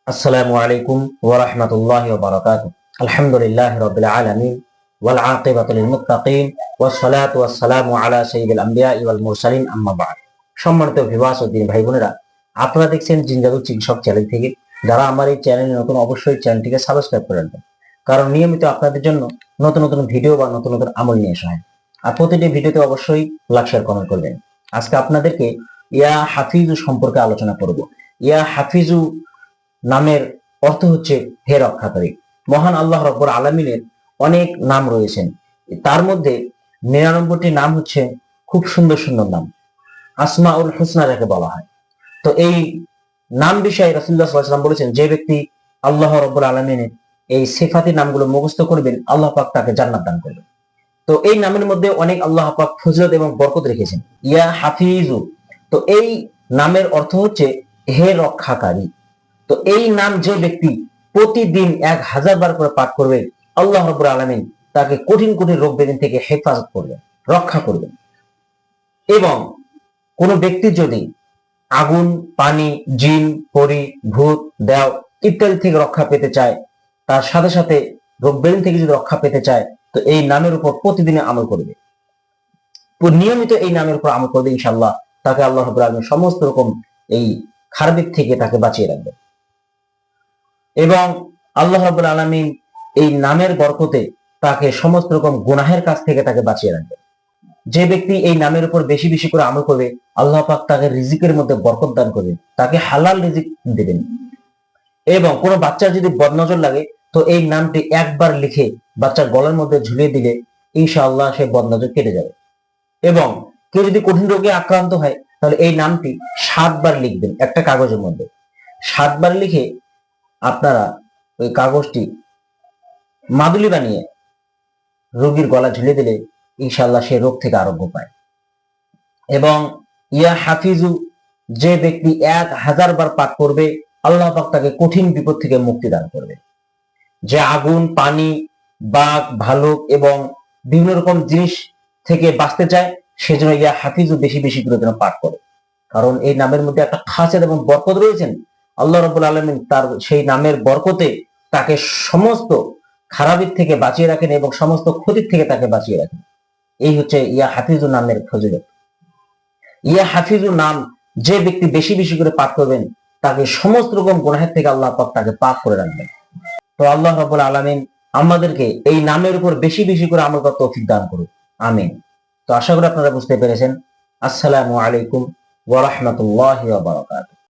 আসসালামু আলাইকুম ওয়া রাহমাতুল্লাহি ওয়া বারাকাতুহু। আলহামদুলিল্লাহি রাব্বিল আলামিন ওয়াল আকিবাতু লিল মুত্তাকিন ওয়াস সালাতু ওয়াস সালামু আলা সাইয়্যিদিল আমবিয়াই ওয়াল মুরসালিন আম্মা বা'দ। সম্মানিত ভিউয়ার্স ও দিনী ভাই বোনেরা, আপনারা দেখছেন জিন জাদু চিকিৎসক চ্যানেল থেকে। যারা আমার এই চ্যানেলে নতুন, অবশ্যই চ্যানেলটিকে সাবস্ক্রাইব করে রাখবেন, কারণ নিয়মিত আপনাদের জন্য নতুন নতুন ভিডিও বা নতুন নতুন আমল নিয়ে আসা হয়। আর প্রতিটি ভিডিওতে অবশ্যই লাইক শেয়ার কমেন্ট করবেন। আজকে আপনাদেরকে ইয়া হাফিজু সম্পর্কে আলোচনা করব। ইয়া হাফিজু নামের অর্থ হচ্ছে হে রক্ষাকারী। মহান আল্লাহ রাব্বুল আলামিনের অনেক নাম রয়েছেন, তার মধ্যে 99টি নাম হচ্ছে খুব সুন্দর সুন্দর নাম, আসমাউল হুসনা যাকে বলা হয়। তো এই নাম বিষয়ে রাসূলুল্লাহ সাল্লাল্লাহু আলাইহি ওয়াসাল্লাম বলেছেন, যে ব্যক্তি আল্লাহ রাব্বুল আলামিনের এই সিফাতি নামগুলো মুখস্থ করবেন, আল্লাহ পাক তাকে জান্নাত দান করবেন। তো এই নামের মধ্যে অনেক আল্লাহ পাক ফজিলত এবং বরকত রেখেছেন। ইয়া হাফিজু, তো এই নামের অর্থ হচ্ছে হে রক্ষাকারী। তো এই নাম যে ব্যক্তি প্রতিদিন 1000 বার করে পাঠ করবে, আল্লাহ রাব্বুল আলামিন তাকে কঠিন কঠিন রোগ বেদিন থেকে হেফাজত করবেন, রক্ষা করবেন। এবং কোন ব্যক্তি যদি আগুন, পানি, জিন, পরি, ভূত, দেও ইত্যাদি থেকে রক্ষা পেতে চায়, তার সাথে সাথে রোগ বেদিন থেকে যদি রক্ষা পেতে চায়, তো এই নামের উপর প্রতিদিনে আমল করবে, নিয়মিত এই নামের উপর আমল করবে, ইনশাআল্লাহ তাকে আল্লাহ রাব্বুল আলামিন সমস্ত রকম এই খারাপ থেকে তাকে বাঁচিয়ে রাখবে। এবং আল্লাহ রাব্বুল আলামিন এই নামের বরকতে তাকে সমস্ত রকম গুনাহের কাছ থেকে তাকে বাঁচিয়ে রাখবে। যে ব্যক্তি এই নামের উপর বেশি বেশি করে আমল করবে, আল্লাহ পাক তাকে রিজিকের মধ্যে বরকত দান করবে, তাকে হালাল রিজিক দেবেন। এবং কোনো বাচ্চার যদি বদনজর লাগে, তো এই নামটি একবার লিখে বাচ্চার গলার মধ্যে ঝুলিয়ে দিলে ইনশাআল্লাহ সেই বদনজর কেটে যাবে। এবং কেউ যদি কঠিন রোগে আক্রান্ত হয়, তাহলে এই নামটি 7 বার লিখবেন একটা কাগজের মধ্যে। 7 বার লিখে আপনারা ওই কাগজটি মাদুলি বানিয়ে রোগীর গলা ঝুলিয়ে দিলে ইনশাআল্লাহ সে রোগ থেকে আরোগ্য পায়। এবং ইয়া হাফিজু, যে ব্যক্তি 1000 বার পাঠ করবে, আল্লাহ পাক তাকে কঠিন বিপদ থেকে মুক্তি দান করবে। যে আগুন, পানি, বাঘ, ভালুক এবং বিভিন্ন রকম জিনিস থেকে বাঁচতে চায়, সেজন্য ইয়া হাফিজু বেশি বেশি করে যেন পাঠ করে, কারণ এই নামের মধ্যে একটা খাসিয়াত এবং বরকত রয়েছেন। আল্লাহ রাব্বুল আলামিন তার সেই নামের বরকতে তাকে সমস্ত খারাপের থেকে বাঁচিয়ে রাখেন এবং সমস্ত ক্ষতির থেকে তাকে বাঁচিয়ে রাখেন। এই হচ্ছে ইয়া হাফিজু নামের ফজিলত। ইয়া হাফিজু নাম যে ব্যক্তি বেশি বেশি করে পাঠ করবেন, তাকে সমস্ত রকম গুনাহের থেকে আল্লাহ পাক তাকে পাক করে রাখবেন। তো আল্লাহ রাব্বুল আলামিন আমাদেরকে এই নামের উপর বেশি বেশি করে আমল করার তৌফিক দান করুন, আমিন। তো আশা করি আপনারা বুঝতে পেরেছেন। আসসালামু আলাইকুম ওয়া রাহমাতুল্লাহি ওয়া বারাকাতুহু।